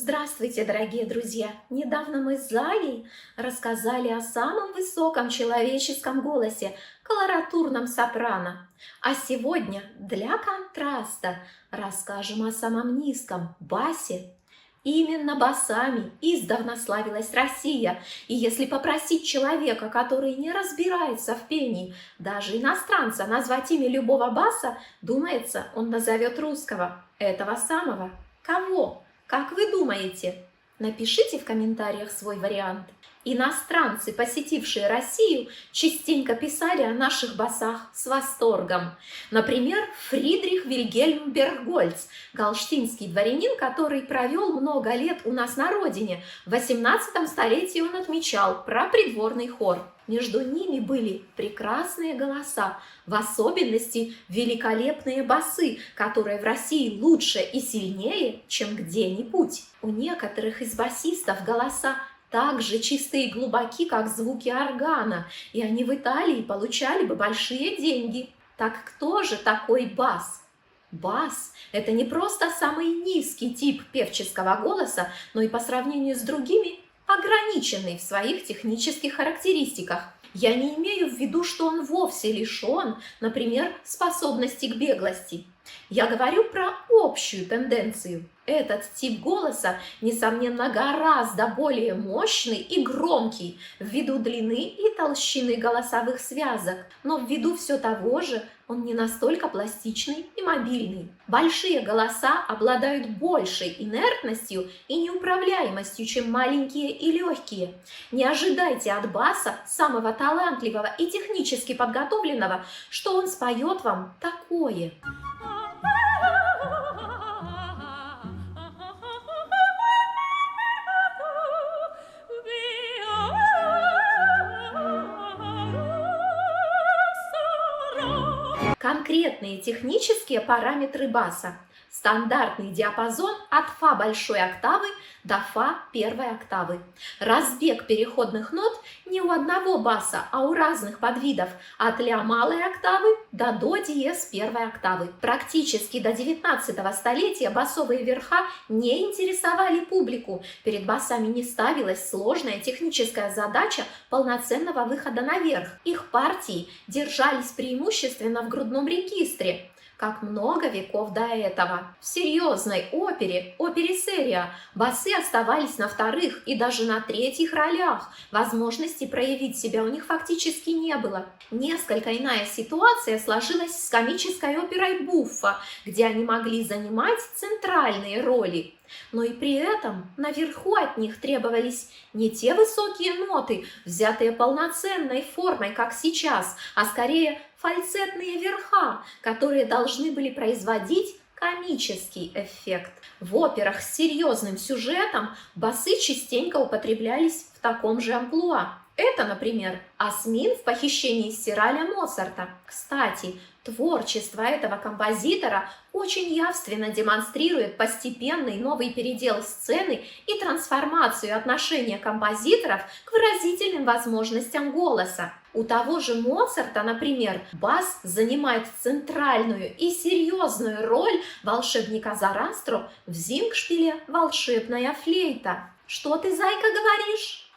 Здравствуйте, дорогие друзья! Недавно мы с Заей рассказали о самом высоком человеческом голосе, колоратурном сопрано. А сегодня для контраста расскажем о самом низком басе. Именно басами издавна славилась Россия, и если попросить человека, который не разбирается в пении, даже иностранца, назвать имя любого баса, думается, он назовет русского, этого самого. Кого? Как вы думаете? Напишите в комментариях свой вариант. Иностранцы, посетившие Россию, частенько писали о наших басах с восторгом. Например, Фридрих Вильгельм Берггольц, галштинский дворянин, который провел много лет у нас на родине. В 18 столетии он отмечал про придворный хор. Между ними были прекрасные голоса, в особенности великолепные басы, которые в России лучше и сильнее, чем где-нибудь. У некоторых из басистов голоса так же чистые и глубоки, как звуки органа, и они в Италии получали бы большие деньги. Так кто же такой бас? Бас – это не просто самый низкий тип певческого голоса, но и по сравнению с другими ограниченный в своих технических характеристиках. Я не имею в виду, что он вовсе лишен, например, способности к беглости. Я говорю про общую тенденцию. Этот тип голоса, несомненно, гораздо более мощный и громкий ввиду длины и толщины голосовых связок, но ввиду все того же он не настолько пластичный и мобильный. Большие голоса обладают большей инертностью и неуправляемостью, чем маленькие и легкие. Не ожидайте от баса, самого талантливого и технически подготовленного, что он споет вам такое. Конкретные технические параметры баса. Стандартный диапазон от фа большой октавы до фа первой октавы. Разбег переходных нот не у одного баса, а у разных подвидов от ля малой октавы до до диез первой октавы. Практически до 19 столетия басовые верха не интересовали публику. Перед басами не ставилась сложная техническая задача полноценного выхода наверх. Их партии держались преимущественно в грудном регистре, как много веков до этого. В серьезной опере серия, басы оставались на вторых и даже на третьих ролях. Возможности проявить себя у них фактически не было. Несколько иная ситуация сложилась с комической оперой Буффа, где они могли занимать центральные роли. Но и при этом наверху от них требовались не те высокие ноты, взятые полноценной формой, как сейчас, а скорее фальцетные верха, которые должны были производить комический эффект. В операх с серьезным сюжетом басы частенько употреблялись в таком же амплуа. Это, например, Асмин в «Похищении Сираля» Моцарта. Кстати, творчество этого композитора очень явственно демонстрирует постепенный новый передел сцены и трансформацию отношения композиторов к выразительным возможностям голоса. У того же Моцарта, например, бас занимает центральную и серьезную роль волшебника Зарастро в Зингшпиле «Волшебная флейта». Что ты, зайка, говоришь?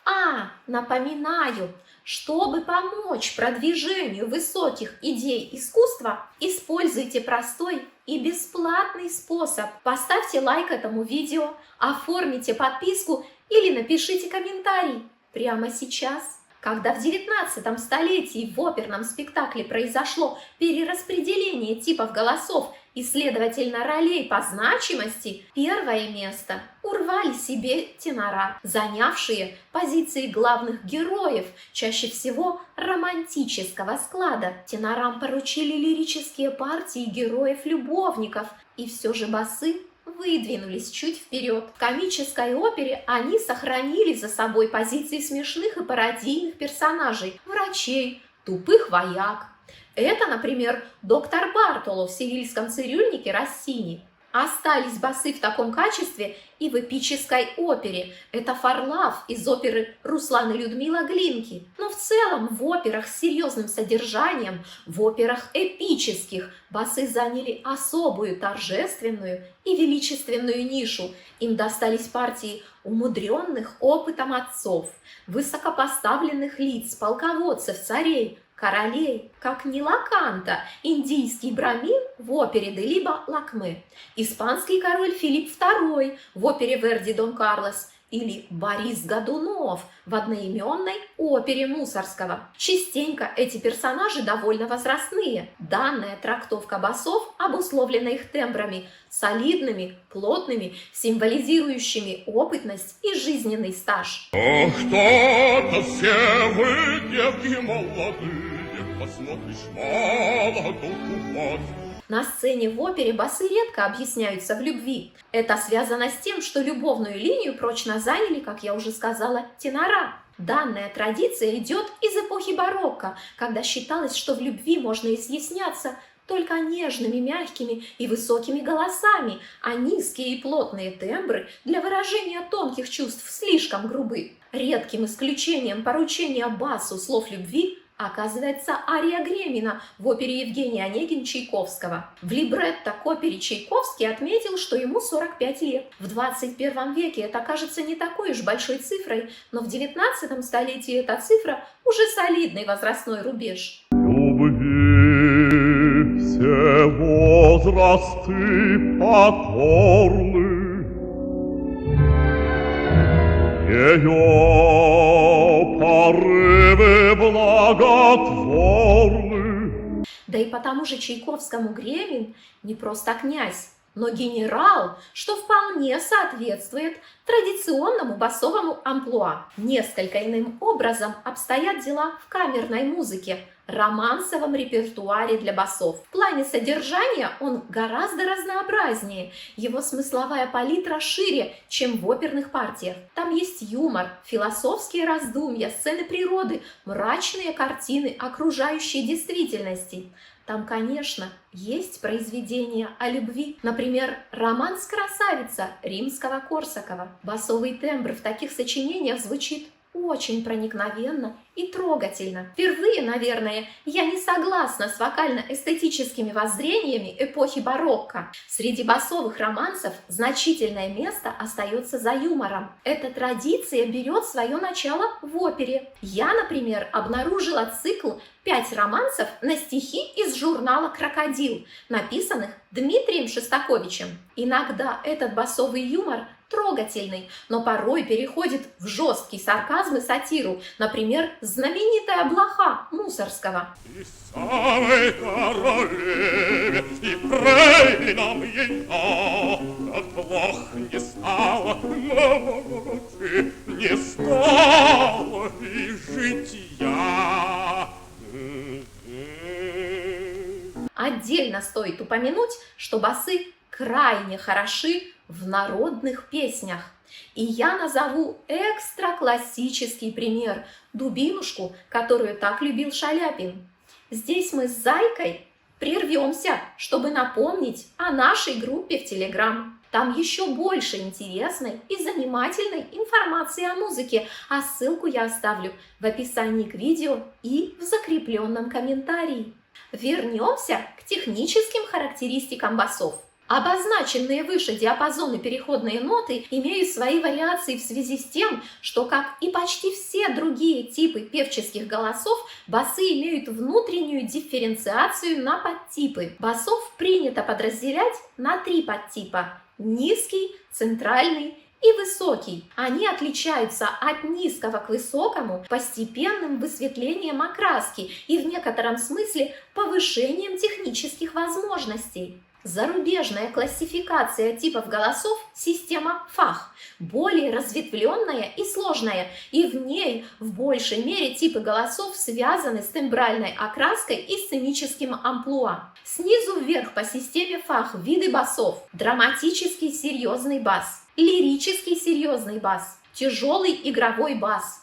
Напоминаю, чтобы помочь продвижению высоких идей искусства, используйте простой и бесплатный способ. Поставьте лайк этому видео, оформите подписку или напишите комментарий прямо сейчас. Когда в 19 столетии в оперном спектакле произошло перераспределение типов голосов и, следовательно, ролей по значимости, первое место урвали себе тенора, занявшие позиции главных героев, чаще всего романтического склада. Тенорам поручили лирические партии героев-любовников, и все же басы выдвинулись чуть вперед. В комической опере они сохранили за собой позиции смешных и пародийных персонажей, врачей, тупых вояк. Это, например, доктор Бартоло в «Севильском цирюльнике» Россини. Остались басы в таком качестве и в эпической опере. Это Фарлав из оперы Руслан и Людмила Глинки. Но в целом в операх с серьезным содержанием, в операх эпических, басы заняли особую торжественную и величественную нишу. Им достались партии умудренных опытом отцов, высокопоставленных лиц, полководцев, царей, королей, как Нилаканта, индийский брамин в опере Делиба Лакме, испанский король Филипп II в опере Верди Дон Карлос или Борис Годунов в одноименной опере Мусоргского. Частенько эти персонажи довольно возрастные. Данная трактовка басов обусловлена их тембрами, солидными, плотными, символизирующими опытность и жизненный стаж. Что-то все вы, девки молодые, посмотришь, мало тут вот. На сцене в опере басы редко объясняются в любви. Это связано с тем, что любовную линию прочно заняли, как я уже сказала, тенора. Данная традиция идет из эпохи барокко, когда считалось, что в любви можно изъясняться только нежными, мягкими и высокими голосами, а низкие и плотные тембры для выражения тонких чувств слишком грубы. Редким исключением поручения басу слов любви оказывается ария Гремина в опере Евгения Онегин Чайковского. В либретто к опере Чайковский отметил, что ему 45 лет. В 21 веке это кажется не такой уж большой цифрой, но в 19 столетии эта цифра уже солидный возрастной рубеж. Любви все возрасты покорны, ее порывы благотворны. Да и потому же Чайковскому Гремин не просто князь, но генерал, что вполне соответствует традиционному басовому амплуа. Несколько иным образом обстоят дела в камерной музыке, романсовом репертуаре для басов. В плане содержания он гораздо разнообразнее, его смысловая палитра шире, чем в оперных партиях. Там есть юмор, философские раздумья, сцены природы, мрачные картины окружающей действительности. Там, конечно, есть произведения о любви. Например, романс «Красавица» Римского-Корсакова. Басовый тембр в таких сочинениях звучит очень проникновенно и трогательно. Впервые, наверное, я не согласна с вокально-эстетическими воззрениями эпохи барокко. Среди басовых романсов значительное место остается за юмором. Эта традиция берет свое начало в опере. Я, например, обнаружила цикл 5 романсов на стихи из журнала «Крокодил», написанных Дмитрием Шостаковичем. Иногда этот басовый юмор трогательный, но порой переходит в жесткий сарказм и сатиру, например, знаменитая блоха Мусоргского. И самой королеве, и правильном ее, как плох не стало, науки не стало и житья. Отдельно стоит упомянуть, что басы крайне хороши в народных песнях. И я назову экстра-классический пример – «Дубинушку», которую так любил Шаляпин. Здесь мы с Зайкой прервемся, чтобы напомнить о нашей группе в Телеграм. Там еще больше интересной и занимательной информации о музыке, а ссылку я оставлю в описании к видео и в закрепленном комментарии. Вернемся к техническим характеристикам басов. Обозначенные выше диапазоны переходные ноты имеют свои вариации в связи с тем, что, как и почти все другие типы певческих голосов, басы имеют внутреннюю дифференциацию на подтипы. Басов принято подразделять на 3 подтипа – низкий, центральный и высокий. Они отличаются от низкого к высокому постепенным высветлением окраски и в некотором смысле повышением технических возможностей. Зарубежная классификация типов голосов – система ФАХ, более разветвленная и сложная, и в ней в большей мере типы голосов связаны с тембральной окраской и сценическим амплуа. Снизу вверх по системе ФАХ виды басов: драматический серьезный бас, лирический серьезный бас, тяжелый игровой бас,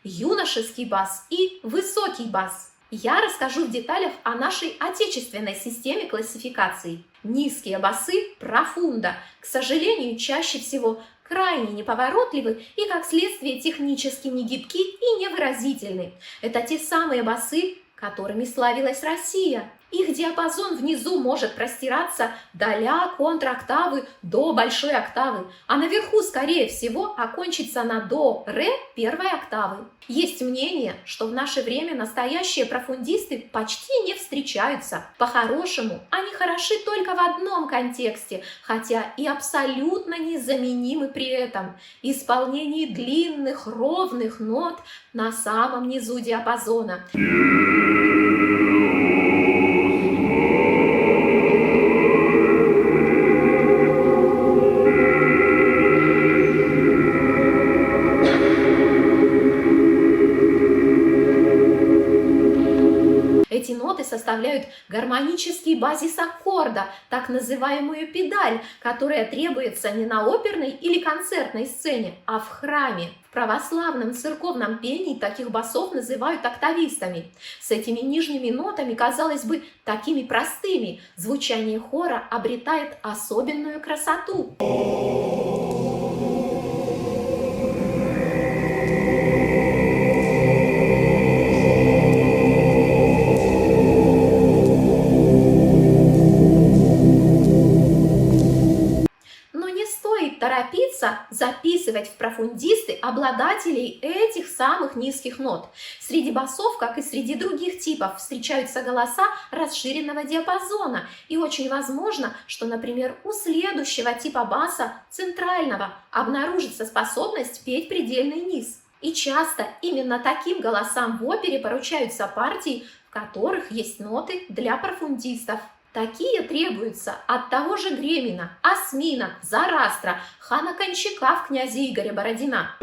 юношеский бас и высокий бас. Я расскажу в деталях о нашей отечественной системе классификации. Низкие басы профунда, к сожалению, чаще всего крайне неповоротливы и, как следствие, технически негибки и невыразительны. Это те самые басы, которыми славилась Россия. Их диапазон внизу может простираться до ля контрактавы до большой октавы, а наверху, скорее всего, окончится на до ре первой октавы. Есть мнение, что в наше время настоящие профундисты почти не встречаются. По-хорошему, они хороши только в одном контексте, хотя и абсолютно незаменимы при этом – исполнении длинных ровных нот на самом низу диапазона. Эти ноты составляют гармонический базис аккорда, так называемую педаль, которая требуется не на оперной или концертной сцене, а в храме. В православном церковном пении таких басов называют октавистами. С этими нижними нотами, казалось бы, такими простыми, звучание хора обретает особенную красоту. Торопиться записывать в профундисты обладателей этих самых низких нот. Среди басов, как и среди других типов, встречаются голоса расширенного диапазона. И очень возможно, что, например, у следующего типа баса, центрального, обнаружится способность петь предельный низ. И часто именно таким голосам в опере поручаются партии, в которых есть ноты для профундистов. Такие требуются от того же Гремина, Осмина, Зарастра, хана Кончака в князе Игоря Бородина.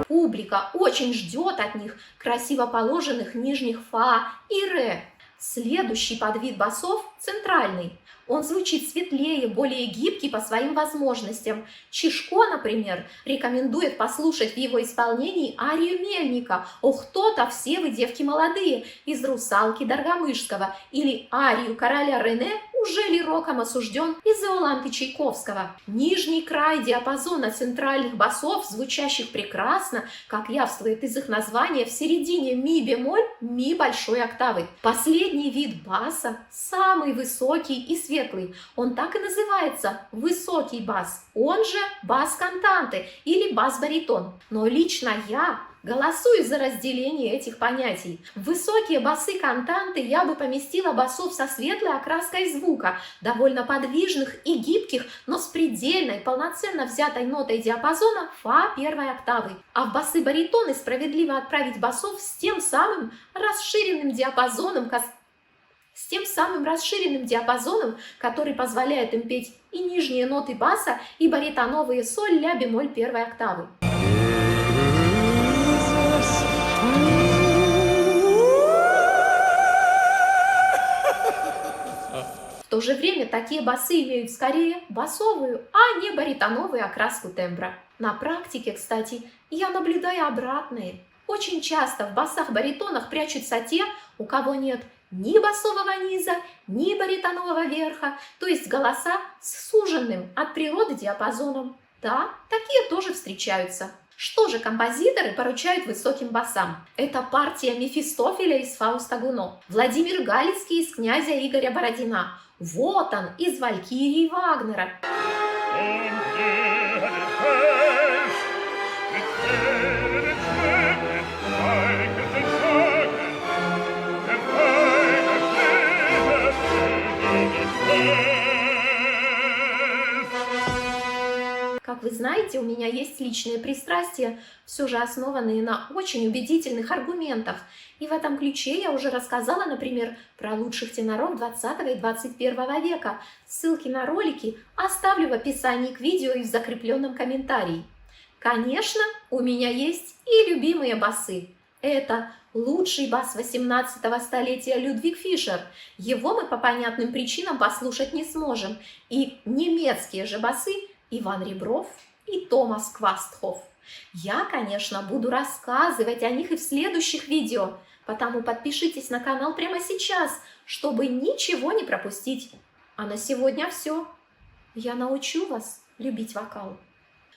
Публика очень ждет от них красиво положенных нижних фа и ре. Следующий подвид басов – центральный. Он звучит светлее, более гибкий по своим возможностям. Чижко, например, рекомендует послушать в его исполнении арию Мельника «Ох, то-то все вы, девки молодые» из «Русалки» Доргомышского или арию короля Рене «Ужели роком осужден» из Иоланты Чайковского. Нижний край диапазона центральных басов, звучащих прекрасно, как явствует из их названия, в середине ми-бемоль, ми большой октавы. Последний вид баса самый высокий и светлый. Он так и называется – высокий бас, он же бас-кантанте или бас-баритон. Но лично я голосую за разделение этих понятий. В высокие басы-кантанты я бы поместила басов со светлой окраской звука, довольно подвижных и гибких, но с предельной, полноценно взятой нотой диапазона фа первой октавы. А в басы-баритоны справедливо отправить басов с тем самым расширенным диапазоном, который позволяет им петь и нижние ноты баса, и баритоновые соль, ля, бемоль первой октавы. В то же время такие басы имеют скорее басовую, а не баритоновую окраску тембра. На практике, кстати, я наблюдаю обратное. Очень часто в басах-баритонах прячутся те, у кого нет ни басового низа, ни баритонового верха, то есть голоса с суженным от природы диапазоном. Да, такие тоже встречаются. Что же композиторы поручают высоким басам? Это партия Мефистофеля из Фауста Гуно, Владимир Галицкий из князя Игоря Бородина, вот он из Валькирии Вагнера. Как вы знаете, у меня есть личные пристрастия, все же основанные на очень убедительных аргументах. И в этом ключе я уже рассказала, например, про лучших теноров 20 и 21 века. Ссылки на ролики оставлю в описании к видео и в закрепленном комментарии. Конечно, у меня есть и любимые басы. Это лучший бас 18 столетия Людвиг Фишер. Его мы по понятным причинам послушать не сможем. И немецкие же басы Иван Ребров и Томас Квастхоф. Я, конечно, буду рассказывать о них и в следующих видео, потому подпишитесь на канал прямо сейчас, чтобы ничего не пропустить. А на сегодня все. Я научу вас любить вокал.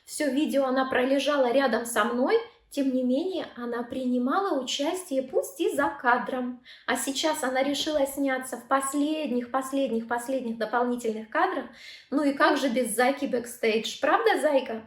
Все видео она пролежала рядом со мной, тем не менее она принимала участие, пусть и за кадром. А сейчас она решила сняться в последних дополнительных кадрах. Ну и как же без Зайки бэкстейдж, правда, Зайка?